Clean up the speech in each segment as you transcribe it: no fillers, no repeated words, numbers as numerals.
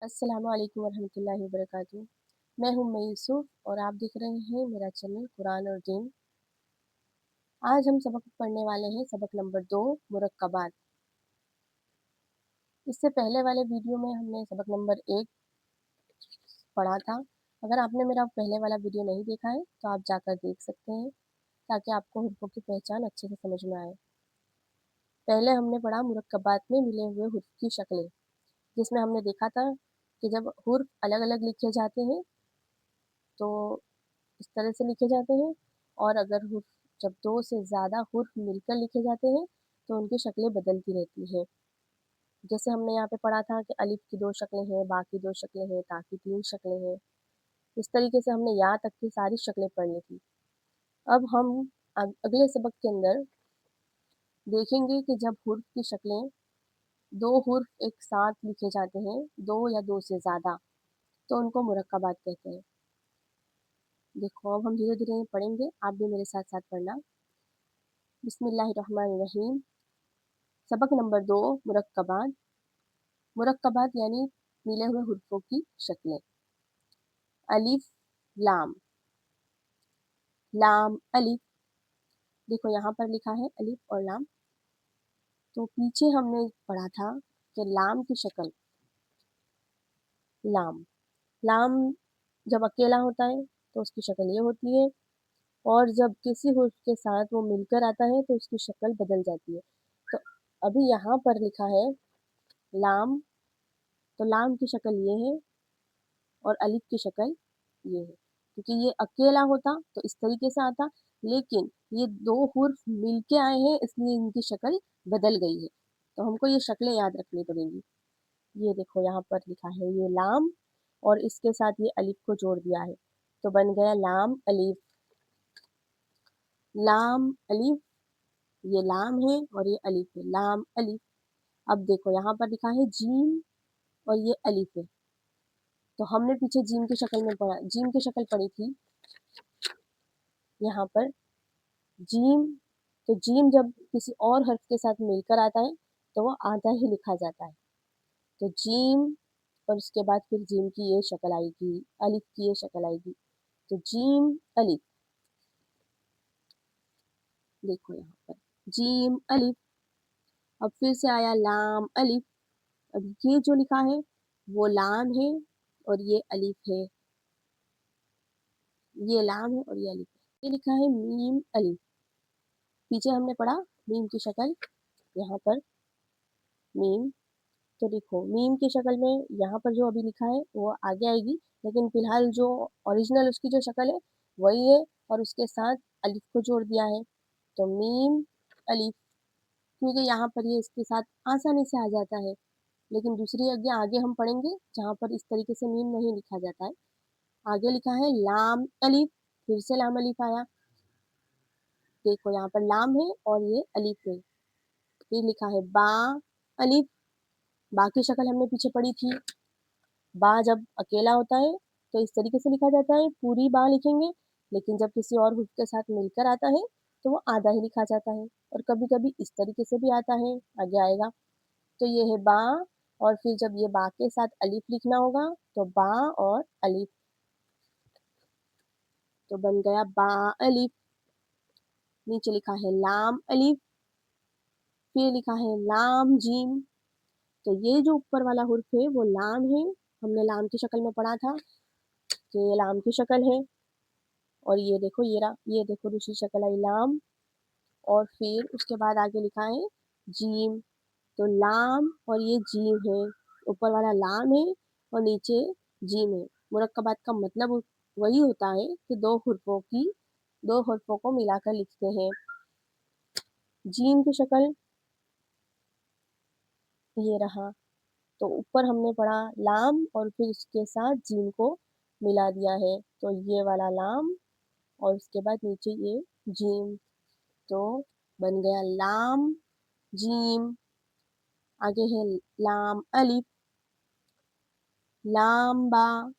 अस्सलाम वालेकुम वरहमतुल्लाहि वबरकातुहू। मैं हूँ मई यूसुफ और आप देख रहे हैं मेरा चैनल कुरान और दीन। आज हम सबक पढ़ने वाले हैं सबक नंबर 2 मुरक्कबात। इससे पहले वाले वीडियो में हमने सबक नंबर 1 पढ़ा था। अगर आपने मेरा पहले वाला वीडियो नहीं देखा है तो आप जाकर देख सकते हैं ताकि आपको हुर्फ़ों की पहचान अच्छे से समझ में आए। पहले हमने पढ़ा मुरक्कबात में मिले हुए हुर्फ़ की शक्लें, जिसमें हमने देखा था कि जब हुर्फ़ अलग-अलग लिखे जाते हैं तो इस तरह से लिखे जाते हैं, और अगर हुर्फ़ जब 2 से ज़्यादा हुर्फ़ मिलकर लिखे जाते हैं तो उनकी शक्लें बदलती रहती हैं। जैसे हमने यहाँ पे पढ़ा था कि अलिफ की 2 शक्लें हैं, बा की 2 शक्लें हैं, ता की 3 शक्लें हैं। इस तरीके से हमने यहाँ तक की सारी शक्लें पढ़ ली थी। अब हम अगले सबक के अंदर देखेंगे कि जब हुर्फ़ की शक्लें 2 हुर्फ़ एक साथ लिखे जाते हैं, 2 या 2 से ज़्यादा, तो उनको मुरक्कबात कहते हैं। देखो अब हम धीरे-धीरे पढ़ेंगे, आप भी मेरे साथ-साथ पढ़ना। बिस्मिल्लाहिर्रहमानिर्रहीम। सबक नंबर 2 मुरक्कबात। मुरक्कबात यानी मिले हुए हुर्फ़ों की शक्लें। अलिफ, लाम, लाम, अलिफ। देखो यहाँ पर लिखा है अलिफ और लाम। तो पीछे हमने पढ़ा था कि लाम की शक्ल, लाम, लाम जब अकेला होता है तो उसकी शक्ल ये होती है, और जब किसी हुर्फ़ के साथ वो मिलकर आता है तो उसकी शक्ल बदल जाती है। तो अभी यहाँ पर लिखा है लाम, तो लाम की शक्ल ये है और अलिफ की शक्ल ये है। क्योंकि ये अकेला होता तो इस तरीके से आता, लेकिन ये 2 हुर्फ़ मिलके आए हैं इसलिए इनकी शक्ल बदल गई है। तो हमको ये शक्लें याद रखनी पड़ेंगी। ये देखो यहाँ पर लिखा है ये लाम, और इसके साथ ये अलिफ को जोड़ दिया है, तो बन गया लाम अलिफ। लाम अलिफ, ये लाम है और ये अलिफ है, लाम अलिफ। अब देखो यहाँ पर लिखा है जीम और ये अलिफ है। तो हमने पीछे जीम की शक्ल में पढ़ा, जीम की शक्ल पढ़ी थी यहाँ पर जीम। तो जीम जब किसी और हर्फ के साथ मिलकर आता है तो वो आधा ही लिखा जाता है। तो जीम, और उसके बाद फिर जीम की ये शक्ल आएगी, अलिफ की ये शक्ल आएगी। तो जीम अलिफ, देखो यहाँ पर जीम अलिफ। अब फिर से आया लाम अलिफ। अब ये जो लिखा है वो लाम है और ये अलिफ है, ये लाम है और ये अलिफ है। ये लिखा है मीम अलिफ। पीछे हमने पढ़ा मीम की शक्ल, यहाँ पर मीम। तो देखो मीम की शक्ल में यहाँ पर जो अभी लिखा है वो आगे आएगी, लेकिन फिलहाल जो ओरिजिनल उसकी जो शक्ल है वही है, और उसके साथ अलिफ को जोड़ दिया है। तो मीम अलिफ, क्योंकि यहाँ पर ये इसके साथ आसानी से आ जाता है। लेकिन दूसरी आगे आगे हम पढ़ेंगे जहाँ पर इस तरीके से मीम नहीं लिखा जाता है। आगे लिखा है लाम अलिफ, फिर से लाम अलिफ आया। देखो यहाँ पर लाम है और ये अलिफ है। फिर लिखा है बा अलिफ। बा की शक्ल हमने पीछे पढ़ी थी। बा जब अकेला होता है तो इस तरीके से लिखा जाता है, पूरी बा लिखेंगे, लेकिन जब किसी और हुर्फ के साथ मिलकर आता है तो वो आधा ही लिखा जाता है, और कभी-कभी इस तरीके से भी आता है, आगे आएगा। तो ये है बा, और फिर जब ये बा के साथ अलिफ लिखना होगा तो बा और अलिफ, तो बन गया बा अलिफ। नीचे लिखा है लाम अलिफ, फिर लिखा है लाम जीम। तो ये जो ऊपर वाला हुर्फ है वो लाम है। हमने लाम की शक्ल में पढ़ा था कि ये लाम की शक्ल है, और ये देखो ये देखो दूसरी शक्ल आई लाम, और फिर उसके बाद आगे लिखा है जीम। तो लाम और ये जीम है, ऊपर वाला लाम है और नीचे जीम है। मुरक्कबात का मतलब वही होता है कि दो हुर्फों को मिलाकर लिखते हैं। जीम की शक्ल ये रहा। तो ऊपर हमने पढ़ा लाम और फिर उसके साथ जीम को मिला दिया है, तो ये वाला लाम और उसके बाद नीचे ये जीम, तो बन गया लाम जीम। आगे है लाम अलिफ, लाम बा,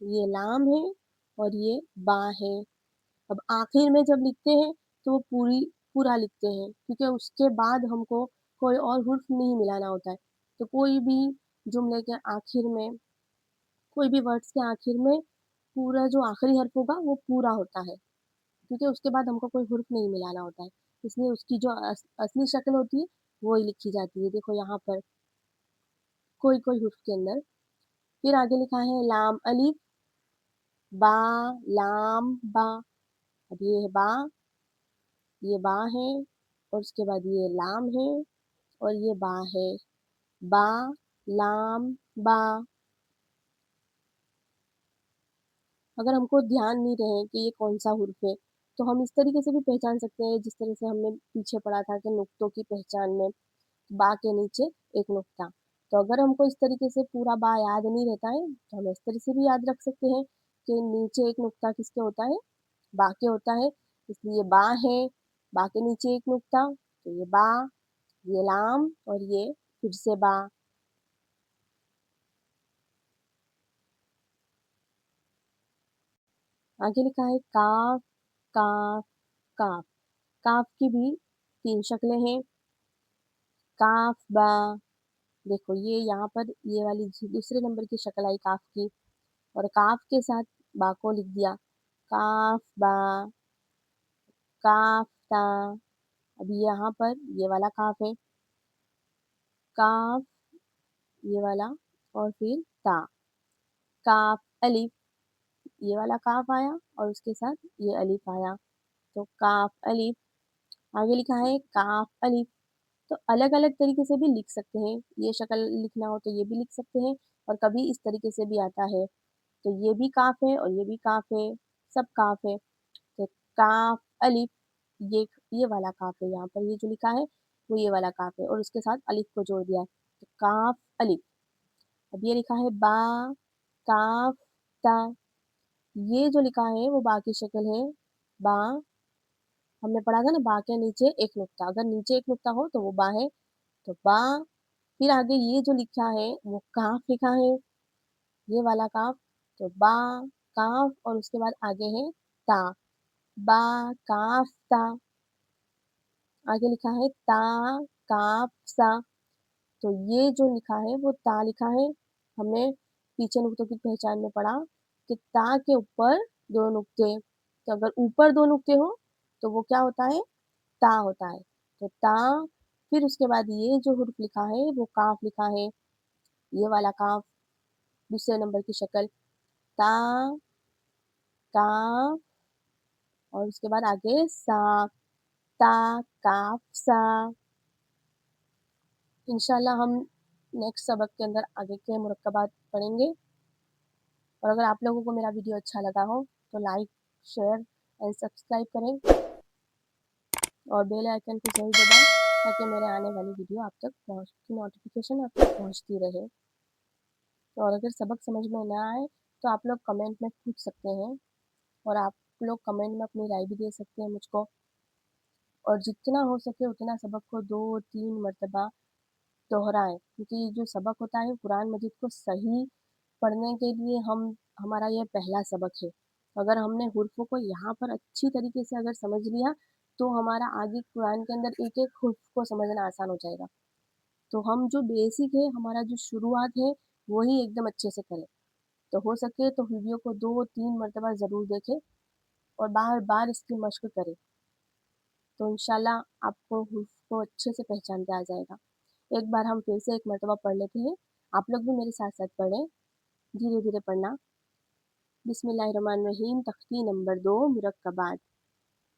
ये लाम है और ये बा है। अब आखिर में जब लिखते हैं तो वो पूरा लिखते हैं, क्योंकि उसके बाद हमको कोई और हुर्फ नहीं मिलाना होता है। तो कोई भी जुमले के आखिर में कोई भी वर्ड्स के आखिर में पूरा जो आखिरी हर्फ होगा वो पूरा होता है, क्योंकि उसके बाद हमको कोई हुर्फ नहीं मिलाना होता है, इसलिए उसकी जो असली शक्ल होती है वो ही लिखी जाती है। देखो यहाँ पर कोई कोई हुर्फ के अंदर। फिर आगे लिखा है लाम अलिफ, बा, लाम, बा। अब ये है बा, ये बा है, और उसके बाद ये लाम है, और ये बा है। बा, लाम, बा। अगर हमको ध्यान नहीं रहे कि ये कौन सा हुर्फ है, तो हम इस तरीके से भी पहचान सकते हैं, जिस तरह से हमने पीछे पढ़ा था कि नुक्तों की पहचान में बा के नीचे एक नुक्ता। तो अगर हमको इस तरीके से पूरा बा याद नहीं रहता है, तो हम इस तरह से भी याद रख सकते हैं कि नीचे एक नुक्ता किसके होता है, बा के होता है, इसलिए बा है, बा के नीचे एक नुक्ता, तो ये बा, ये लाम, और ये फिर से बा। आगे लिखा है काफ, काफ, काफ। काफ की भी 3 शक्लें हैं। काफ बा, देखो ये यहाँ पर ये वाली दूसरे नंबर की शक्ल आई काफ की, और काफ के साथ बा को लिख दिया, काफ बा, काफ ता। अभी यहाँ पर ये वाला काफ है, काफ, ये वाला, और फिर ता। काफ अलिफ, ये वाला काफ आया और उसके साथ ये अलिफ आया, तो काफ अलिफ। आगे लिखा है काफ अलिफ। तो अलग अलग तरीके से भी लिख सकते हैं, ये शक्ल लिखना हो तो ये भी लिख सकते हैं, और कभी इस तरीके से भी आता है, तो ये भी काफ है और ये भी काफ है, सब काफ है। तो काफ अलिफ, ये वाला काफ है, यहाँ पर ये जो लिखा है वो ये वाला काफ है, और उसके साथ अलिफ को जोड़ दिया है, तो काफ अलिफ। अब ये लिखा है बा, काफ ता। ये जो लिखा है वो बा की शक्ल है, बा। हमने पढ़ा था ना बा के नीचे एक नुक्ता, अगर नीचे एक नुक्ता हो तो वो बा है, तो बा। फिर आगे ये जो लिखा है वो काफ लिखा है, ये वाला काफ, तो बा, काफ, और उसके बाद आगे है ता, बा, काफ ता। आगे लिखा है ता, काफ सा। तो ये जो लिखा है वो ता लिखा है। हमने पीछे नुक्तों की पहचान में पढ़ा कि ता के ऊपर 2 नुक्ते, तो अगर ऊपर 2 नुक्ते हो तो वो क्या होता है, ता होता है, तो ता। फिर उसके बाद ये जो हुर्फ लिखा है वो काफ लिखा है, ये वाला काफ, दूसरे नंबर की शक्ल, ता, काफ, और उसके बाद आगे सा, ता, काफ, सा। इंशाल्लाह हम नेक्स्ट सबक के अंदर आगे के मुरक्कबात पढ़ेंगे, और अगर आप लोगों को मेरा वीडियो अच्छा लगा हो तो लाइक, शेयर एंड सब्सक्राइब करें, और बेल आइकन को जरूर दबाएं, ताकि मेरे आने वाली वीडियो आप तक नोटिफिकेशन आप तक पहुंचती रहे। और अगर सबक समझ में ना आए तो आप लोग कमेंट में पूछ सकते हैं, और आप लोग कमेंट में अपनी राय भी दे सकते हैं मुझको, और जितना हो सके उतना सबक को 2-3 मरतबा दोहराएं, क्योंकि जो सबक होता है कुरान मजीद को सही पढ़ने के लिए हमारा ये पहला सबक है। अगर हमने हुर्फ़ों को यहाँ पर अच्छी तरीके से अगर समझ लिया, तो हमारा आगे कुरान के अंदर एक एक हुर्फ़ को समझना आसान हो जाएगा। तो हम जो बेसिक है, हमारा जो शुरुआत है, वही एकदम अच्छे से करें। तो हो सके तो वीडियो को 2-3 मरतबा ज़रूर देखें, और बार-बार इसकी मश्क करें, तो इंशाल्लाह आपको हुर्फ़ को अच्छे से पहचान के आ जाएगा। एक बार हम फिर से एक मरतबा पढ़ लेते हैं, आप लोग भी मेरे साथ-साथ पढ़ें, धीरे-धीरे पढ़ना। बिस्मिल्लाहिर्रहमानिर्रहीम। तख्ती नंबर 2, मुरक्कबात।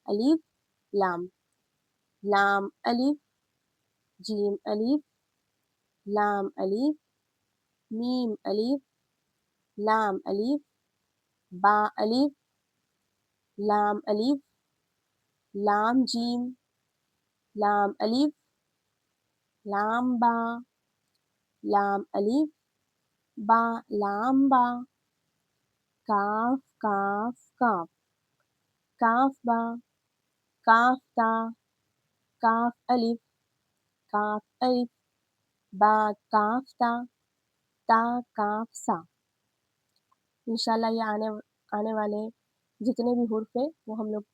अलिफ, लाम, लाम अलिफ, जीम अलिफ, लाम अलिफ, मीम अलिफ, लाम अलिफ, बा अलिफ, लाम अलिफ, लाम जीम, लाम अलिफ, लाम बा, लाम अलिफ, बा, लाम बा, काफ, काफ, काफ, काफ बा, काफ ता, काफ अलिफ, काफ अलिफ, बा, काफ ता, ता, काफ सा। इंशाल्लाह ये आने वाले जितने भी हुर्फ है वो हम लोग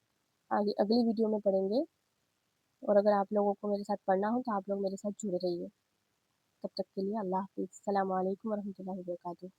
आगे अगली वीडियो में पढ़ेंगे, और अगर आप लोगों को मेरे साथ पढ़ना हो तो आप लोग मेरे साथ जुड़े रहिए। तब तक के लिए अल्लाह हाफ़िज़। अस्सलामु अलैकुम वरहमतुल्लाहि वबरकातुहू।